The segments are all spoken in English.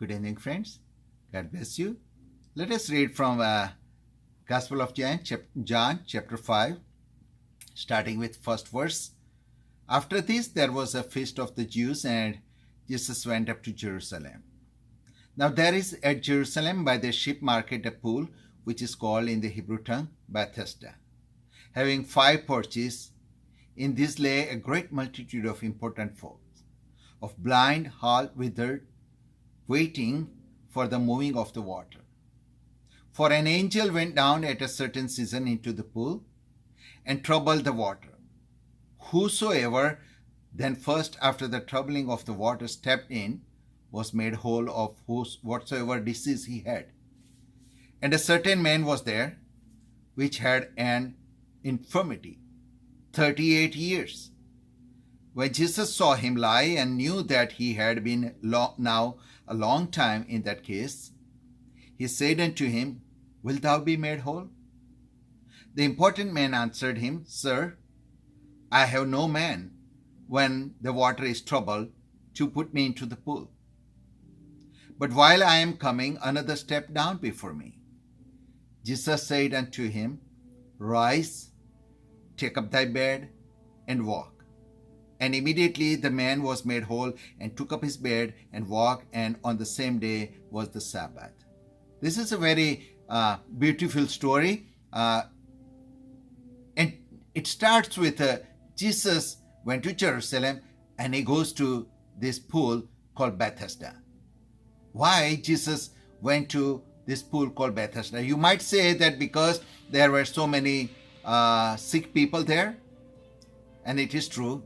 Good evening, friends. God bless you. Let us read from Gospel of John, chapter 5, starting with first verse. After this, there was a feast of the Jews, and Jesus went up to Jerusalem. Now there is at Jerusalem by the sheep market a pool, which is called in the Hebrew tongue Bethesda, having 5 porches. In this lay a great multitude of important folks, of blind, halt, withered, waiting for the moving of the water. For an angel went down at a certain season into the pool and troubled the water. Whosoever then first after the troubling of the water stepped in was made whole of whatsoever disease he had. And a certain man was there which had an infirmity 38 years. When Jesus saw him lie and knew that he had been now a long time in that case, he said unto him, Wilt thou be made whole? The important man answered him, Sir, I have no man, when the water is troubled, to put me into the pool. But while I am coming, another stepped down before me. Jesus said unto him, Rise, take up thy bed, and walk. And immediately the man was made whole, and took up his bed, and walked, and on the same day was the Sabbath. This is a very beautiful story. And it starts with Jesus went to Jerusalem, and he goes to this pool called Bethesda. Why Jesus went to this pool called Bethesda? You might say that because there were so many sick people there, and it is true,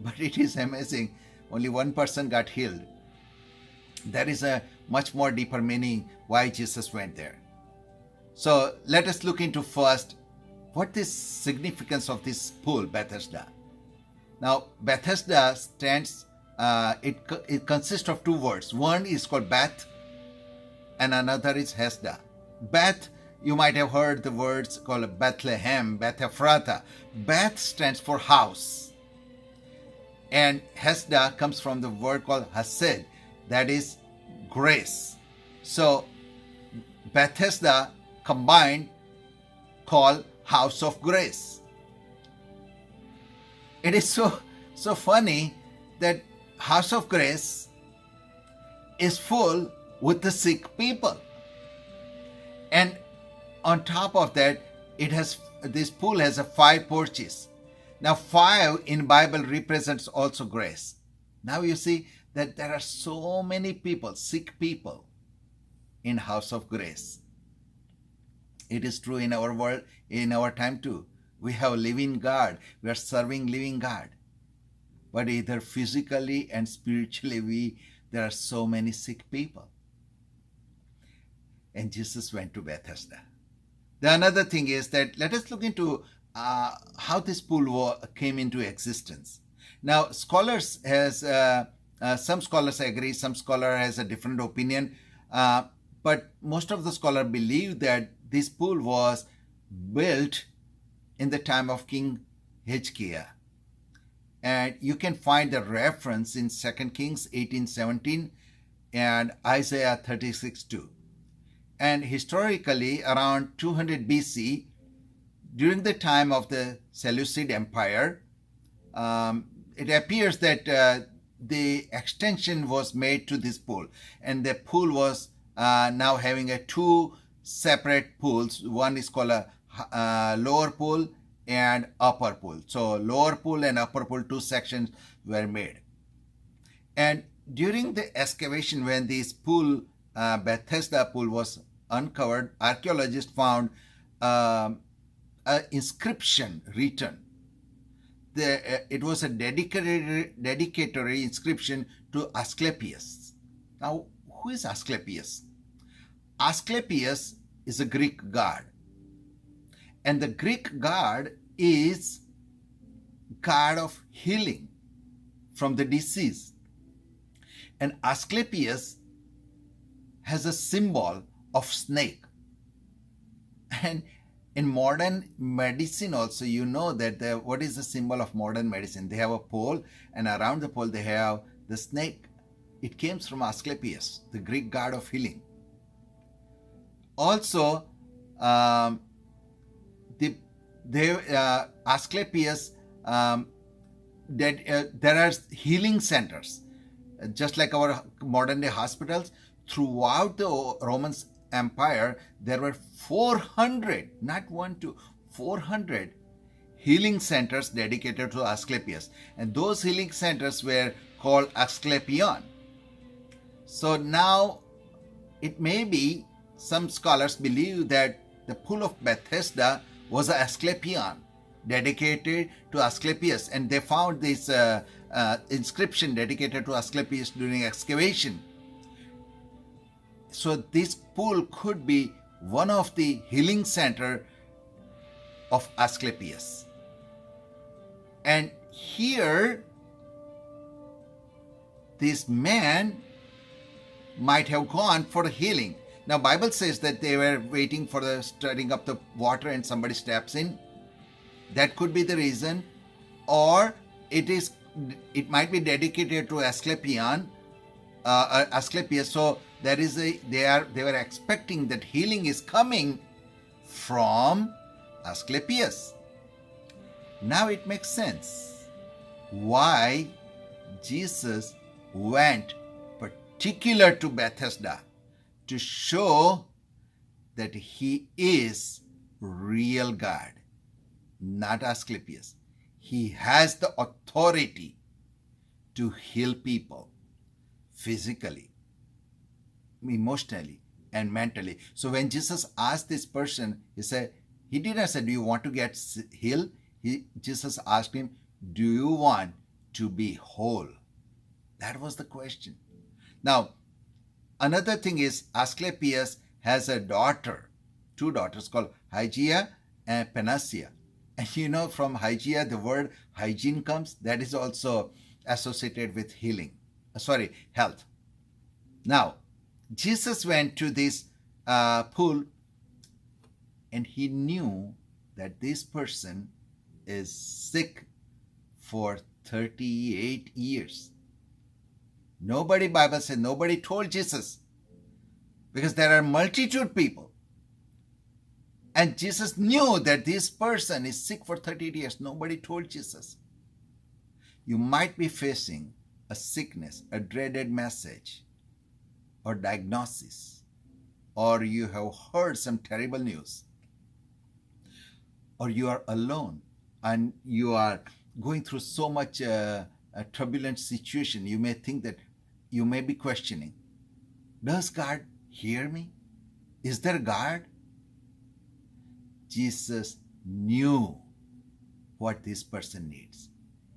but it is amazing. Only one person got healed. There is a much more deeper meaning why Jesus went there. So let us look into first what is significance of this pool, Bethesda. Now, Bethesda stands, it consists of 2 words. One is called Beth, and another is Hesda. Beth, you might have heard the words called Bethlehem, Beth Ephrata. Beth stands for house. And Hesda comes from the word called Hesed, that is grace. So Bethesda combined called house of grace. It is so funny that house of grace is full with the sick people. And on top of that, this pool has 5 porches. Now 5 in Bible represents also grace. Now you see that there are so many people, sick people, in house of grace. It is true in our world, in our time too. We have living God. We are serving living God. But either physically and spiritually, there are so many sick people. And Jesus went to Bethesda. The another thing is that let us look into how this pool came into existence. Now, scholars some scholars agree, some scholar has a different opinion, but most of the scholars believe that this pool was built in the time of King Hezekiah. And you can find the reference in 2 Kings 18:17 and Isaiah 36:2. And historically, around 200 BC, during the time of the Seleucid Empire, it appears that the extension was made to this pool. And the pool was now having 2 separate pools. One is called a lower pool and upper pool. So lower pool and upper pool, 2 sections were made. And during the excavation, when this pool, Bethesda pool, was uncovered, archaeologists found an inscription written. It was a dedicatory inscription to Asclepius. Now, who is Asclepius? Asclepius is a Greek god. And the Greek god is god of healing from the disease. And Asclepius has a symbol of snake. And in modern medicine also, you know that what is the symbol of modern medicine? They have a pole, and around the pole they have the snake. It came from Asclepius, the Greek god of healing. Also, Asclepius, there are healing centers, just like our modern day hospitals. Throughout the Roman Empire, there were 400, not one, two, 400 healing centers dedicated to Asclepius. And those healing centers were called Asclepion. So now it may be some scholars believe that the pool of Bethesda was an Asclepion dedicated to Asclepius, and they found this inscription dedicated to Asclepius during excavation. So this pool could be one of the healing center of Asclepius. And here, this man might have gone for healing. Now, Bible says that they were waiting for the stirring up the water and somebody steps in. That could be the reason. Or it might be dedicated to Asclepius. So they were expecting that healing is coming from Asclepius. Now it makes sense why Jesus went particular to Bethesda, to show that he is real God, not Asclepius. He has the authority to heal people physically, emotionally, and mentally. So when Jesus asked this person, he didn't say, do you want to get healed? Jesus asked him, do you want to be whole? That was the question. Now, another thing is Asclepius has a daughter, two daughters called Hygeia and Panacea. And from Hygeia, the word hygiene comes. That is also associated with health. Now, Jesus went to this pool, and he knew that this person is sick for 38 years. Bible says nobody told Jesus, because there are multitude people. And Jesus knew that this person is sick for 38 years. Nobody told Jesus. You might be facing a sickness, a dreaded message, or diagnosis, or you have heard some terrible news, or you are alone and you are going through so much a turbulent situation. You may think that you may be questioning, does God hear me? Is there God? Jesus knew what this person needs.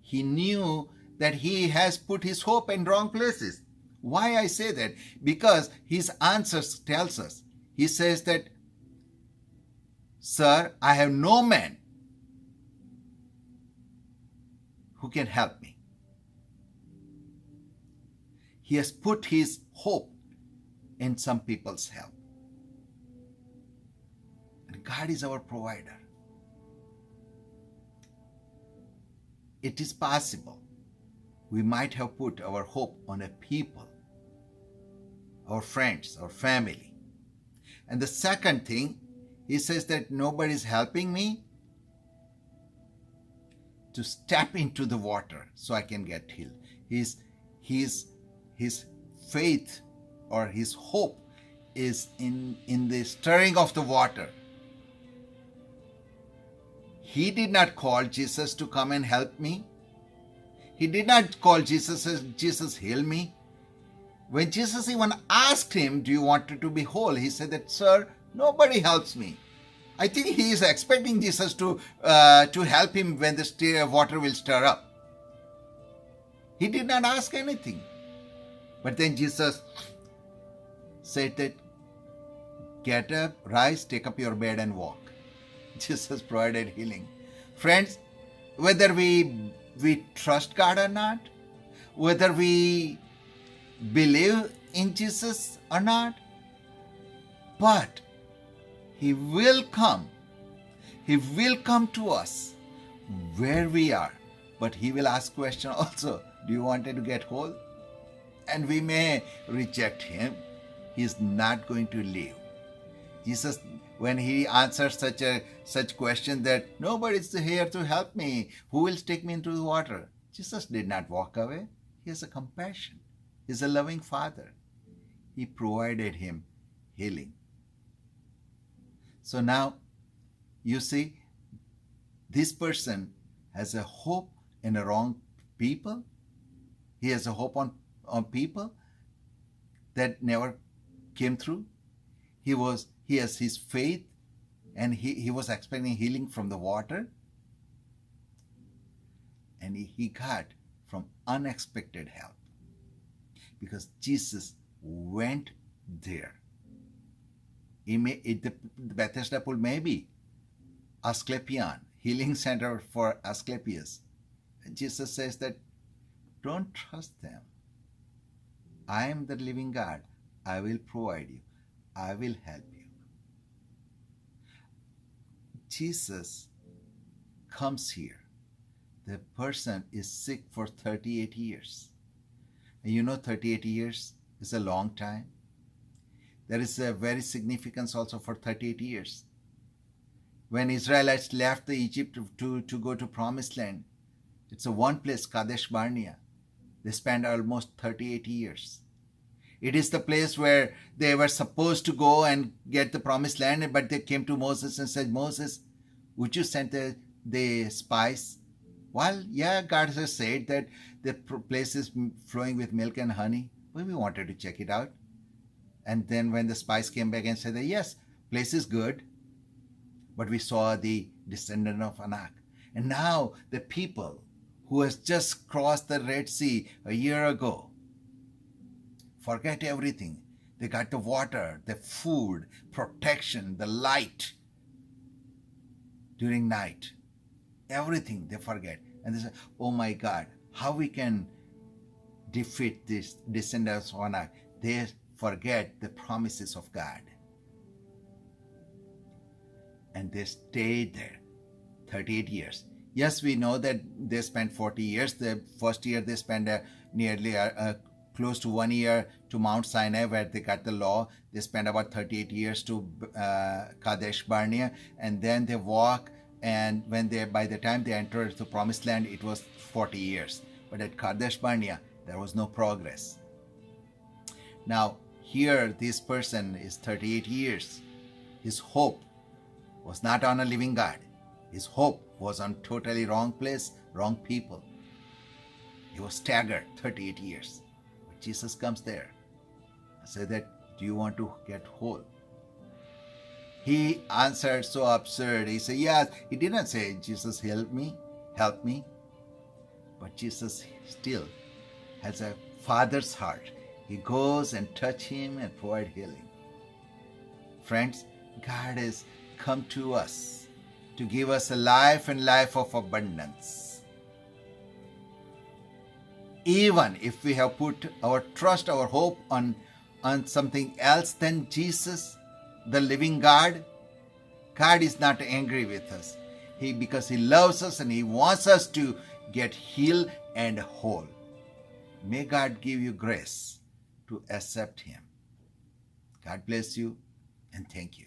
He knew that he has put his hope in wrong places. Why I say that? Because his answers tells us. He says that, sir, I have no man who can help me. He has put his hope in some people's help. And God is our provider. It is possible we might have put our hope on a people, our friends, our family. And the second thing, he says that nobody is helping me, to step into the water so I can get healed. His faith or his hope is in the stirring of the water. He did not call Jesus to come and help me. He did not call Jesus as Jesus heal me. When Jesus even asked him, do you want to be whole? He said that, sir, nobody helps me. I think he is expecting Jesus to help him when the water will stir up. He did not ask anything. But then Jesus said that, get up, rise, take up your bed and walk. Jesus provided healing. Friends, whether we trust God or not, whether we believe in Jesus or not, but He will come. He will come to us where we are. But He will ask question also, do you want to get whole? and we may reject him, he is not going to leave. Jesus, when he answers such question that nobody's here to help me, who will take me into the water? Jesus did not walk away. He has a compassion. He's a loving Father. He provided him healing. So now, you see, this person has a hope in the wrong people. He has a hope on people that never came through. He has his faith, and he was expecting healing from the water, and he got from unexpected help because Jesus went there. The Bethesda pool may be Asclepius, healing center for Asclepius. And Jesus says that don't trust them. I am the living God. I will provide you. I will help you. Jesus comes here. The person is sick for 38 years. And you know 38 years is a long time. There is a very significance also for 38 years. When Israelites left the Egypt to go to Promised Land, it's a one place, Kadesh Barnea. They spent almost 38 years. It is the place where they were supposed to go and get the Promised Land, but they came to Moses and said, Moses, would you send the spies? Well, yeah, God has said that the place is flowing with milk and honey, but we wanted to check it out. And then when the spies came back and said that, yes, place is good, but we saw the descendant of Anak. And now the people who has just crossed the Red Sea a year ago, forget everything. They got the water, the food, protection, the light during night. Everything they forget. And they say, oh my God, how we can defeat this descendants of Anak? They forget the promises of God. And they stayed there 38 years. Yes, we know that they spent 40 years. The first year they spent nearly close to 1 year to Mount Sinai where they got the law. They spent about 38 years to Kadesh Barnea, and then they walk, and by the time they entered the Promised Land, it was 40 years. But at Kadesh Barnea, there was no progress. Now, here this person is 38 years. His hope was not on a living God. His hope was on totally wrong place, wrong people. He was staggered 38 years. But Jesus comes there and said that, do you want to get whole? He answered so absurd. He said, yes. He didn't say, Jesus, help me. But Jesus still has a father's heart. He goes and touch him and provide healing. Friends, God has come to us to give us a life and life of abundance. Even if we have put our trust, our hope on something else than Jesus, the living God, God is not angry with us. Because He loves us and He wants us to get healed and whole. May God give you grace to accept Him. God bless you and thank you.